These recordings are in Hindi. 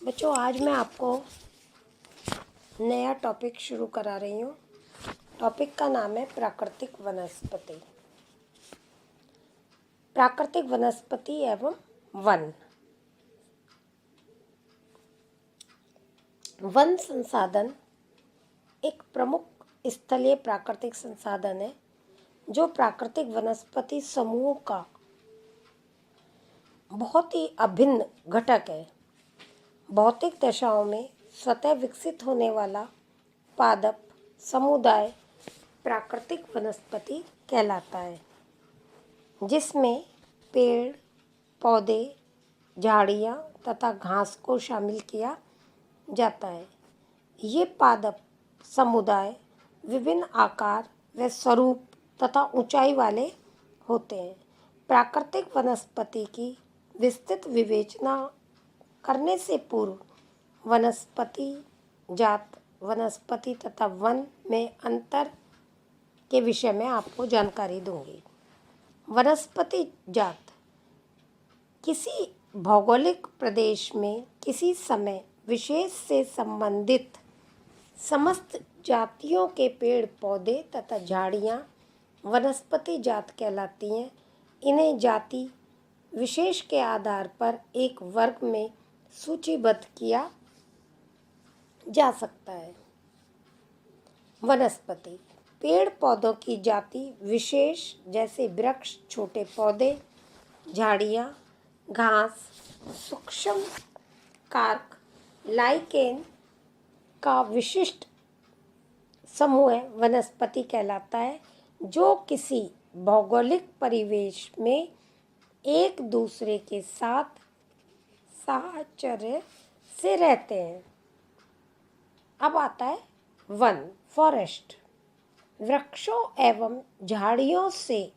बच्चों, आज मैं आपको नया टॉपिक शुरू करा रही हूँ। टॉपिक का नाम है प्राकृतिक वनस्पति। प्राकृतिक वनस्पति एवं वन। वन संसाधन एक प्रमुख स्थलीय प्राकृतिक संसाधन है जो प्राकृतिक वनस्पति समूह का बहुत ही अभिन्न घटक है। भौतिक दशाओं में स्वतः विकसित होने वाला पादप समुदाय प्राकृतिक वनस्पति कहलाता है, जिसमें पेड़, पौधे, झाड़ियाँ तथा घास को शामिल किया जाता है। ये पादप समुदाय विभिन्न आकार व स्वरूप तथा ऊंचाई वाले होते हैं। प्राकृतिक वनस्पति की विस्तृत विवेचना करने से पूर्व वनस्पति जात, वनस्पति तथा वन में अंतर के विषय में आपको जानकारी दूंगी। वनस्पति जात किसी भौगोलिक प्रदेश में किसी समय विशेष से संबंधित समस्त जातियों के पेड़, पौधे तथा झाड़ियाँ वनस्पति जात कहलाती हैं। इन्हें जाति विशेष के आधार पर एक वर्ग में सूचीबद्ध किया जा सकता है। वनस्पति पेड़ पौधों की जाति विशेष जैसे वृक्ष, छोटे पौधे, झाड़ियाँ, घास, सूक्ष्म कार्क, लाइकेन का विशिष्ट समूह वनस्पति कहलाता है, जो किसी भौगोलिक परिवेश में एक दूसरे के साथ साहचर्य से रहते हैं। अब आता है वन, फॉरेस्ट। वृक्षों एवं झाड़ियों से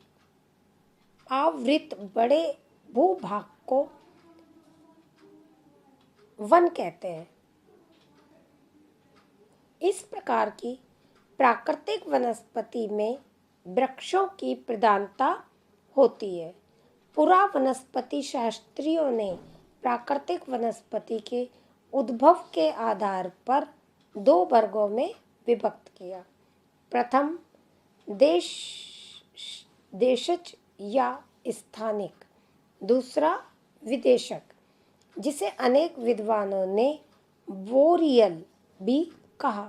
आवृत बड़े भूभाग को वन कहते हैं। इस प्रकार की प्राकृतिक वनस्पति में वृक्षों की प्रधानता होती है। पुरा वनस्पति शास्त्रियों ने प्राकृतिक वनस्पति के उद्भव के आधार पर दो वर्गों में विभक्त किया। प्रथम देशज या स्थानिक, दूसरा विदेशक, जिसे अनेक विद्वानों ने बोरियल भी कहा।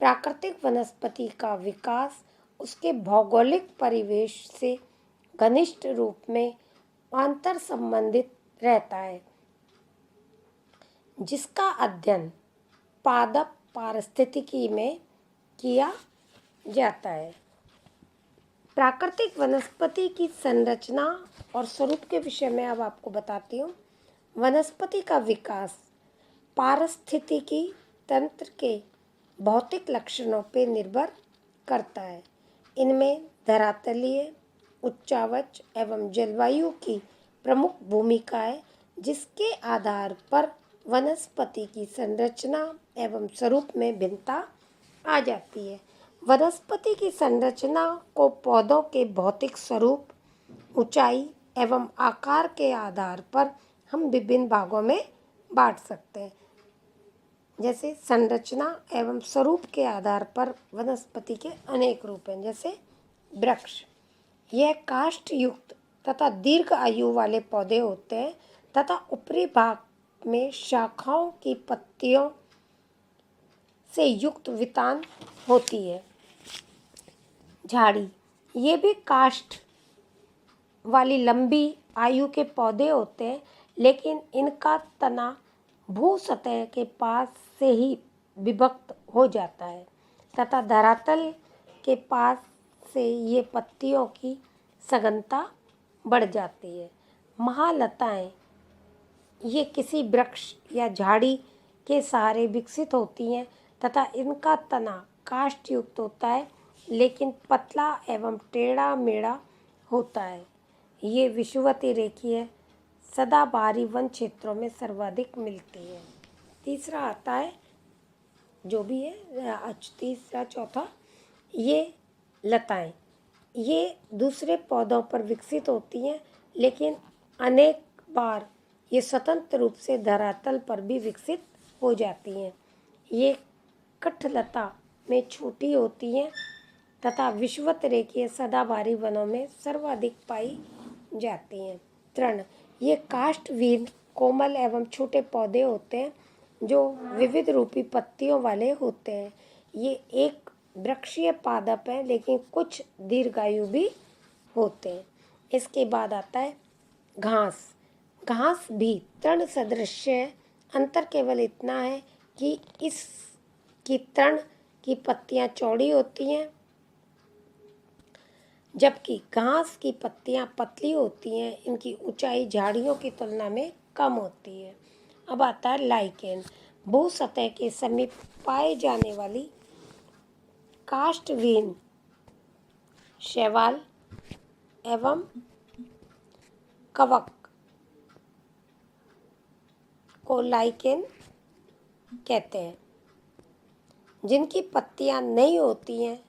प्राकृतिक वनस्पति का विकास उसके भौगोलिक परिवेश से घनिष्ठ रूप में अंतर संबंधित रहता है, जिसका अध्ययन पादप पारिस्थितिकी में किया जाता है। प्राकृतिक वनस्पति की संरचना और स्वरूप के विषय में अब आपको बताती हूँ। वनस्पति का विकास पारिस्थितिकी तंत्र के भौतिक लक्षणों पर निर्भर करता है। इनमें धरातलीय, उच्चावच एवं जलवायु की प्रमुख भूमिका है, जिसके आधार पर वनस्पति की संरचना एवं स्वरूप में भिन्नता आ जाती है। वनस्पति की संरचना को पौधों के भौतिक स्वरूप, ऊंचाई एवं आकार के आधार पर हम विभिन्न भागों में बांट सकते हैं। जैसे संरचना एवं स्वरूप के आधार पर वनस्पति के अनेक रूप हैं। जैसे वृक्ष, यह काष्ठ युक्त तथा दीर्घ आयु वाले पौधे होते हैं तथा ऊपरी भाग में शाखाओं की पत्तियों से युक्त वितान होती है। झाड़ी, ये भी काष्ठ वाली लंबी आयु के पौधे होते हैं, लेकिन इनका तना भू सतह के पास से ही विभक्त हो जाता है तथा धरातल के पास से ये पत्तियों की सघनता बढ़ जाती है। महालताएं, ये किसी वृक्ष या झाड़ी के सहारे विकसित होती हैं तथा इनका तना काष्ठ युक्त होता है, लेकिन पतला एवं टेढ़ा मेढ़ा होता है। ये विषुवतीय रेखीय सदाबहारी वन क्षेत्रों में सर्वाधिक मिलती है। तीसरा आता है, जो भी है तीसरा चौथा, ये लताएं, ये दूसरे पौधों पर विकसित होती हैं, लेकिन अनेक बार ये स्वतंत्र रूप से धरातल पर भी विकसित हो जाती हैं। ये कठलता में छोटी होती हैं तथा विषुवत रेखीय सदाबहारी वनों में सर्वाधिक पाई जाती हैं। तृण, ये काष्ठविहीन कोमल एवं छोटे पौधे होते हैं जो विविध रूपी पत्तियों वाले होते हैं। ये एक वृक्षीय पादप है, लेकिन कुछ दीर्घायु भी होते हैं। इसके बाद आता है घास। घास भी तृण सदृश है। अंतर केवल इतना है कि इसकी तृण की पत्तियां चौड़ी होती हैं, जबकि घास की पत्तियां पतली होती हैं। इनकी ऊंचाई झाड़ियों की तुलना में कम होती है। अब आता है लाइकेन। भू सतह के समीप पाए जाने वाली काष्ठविहीन शैवाल एवं कवक को लाइकेन कहते हैं, जिनकी पत्तियां नहीं होती हैं।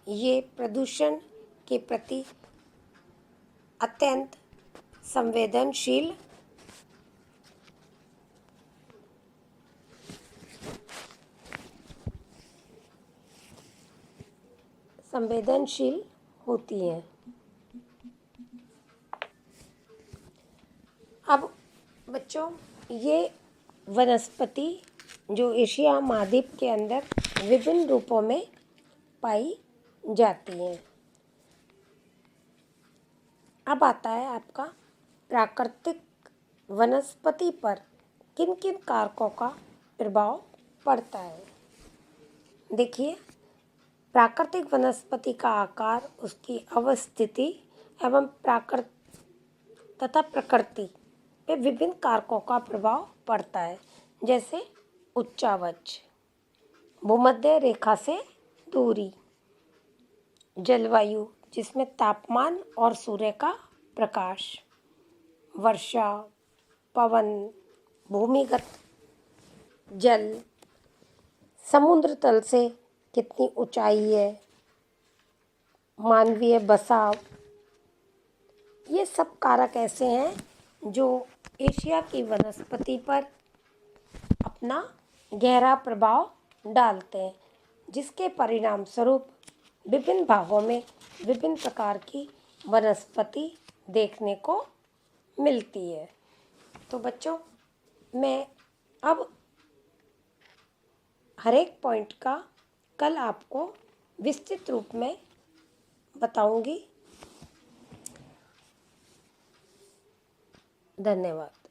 ये प्रदूषण के प्रति अत्यंत संवेदनशील होती हैं। अब बच्चों, ये वनस्पति जो एशिया महाद्वीप के अंदर विभिन्न रूपों में पाई जाती हैं। अब आता है आपका प्राकृतिक वनस्पति पर किन किन कारकों का प्रभाव पड़ता है। देखिए, प्राकृतिक वनस्पति का आकार, उसकी अवस्थिति एवं प्रकृति पे विभिन्न कारकों का प्रभाव पड़ता है, जैसे उच्चावच, भूमध्य रेखा से दूरी, जलवायु जिसमें तापमान और सूर्य का प्रकाश, वर्षा, पवन, भूमिगत जल, समुद्र तल से कितनी ऊंचाई है, मानवीय बसाव, ये सब कारक ऐसे हैं जो एशिया की वनस्पति पर अपना गहरा प्रभाव डालते हैं, जिसके परिणाम स्वरूप विभिन्न भागों में विभिन्न प्रकार की वनस्पति देखने को मिलती है। तो बच्चों, मैं अब हर एक पॉइंट का कल आपको विस्तृत रूप में बताऊंगी। धन्यवाद।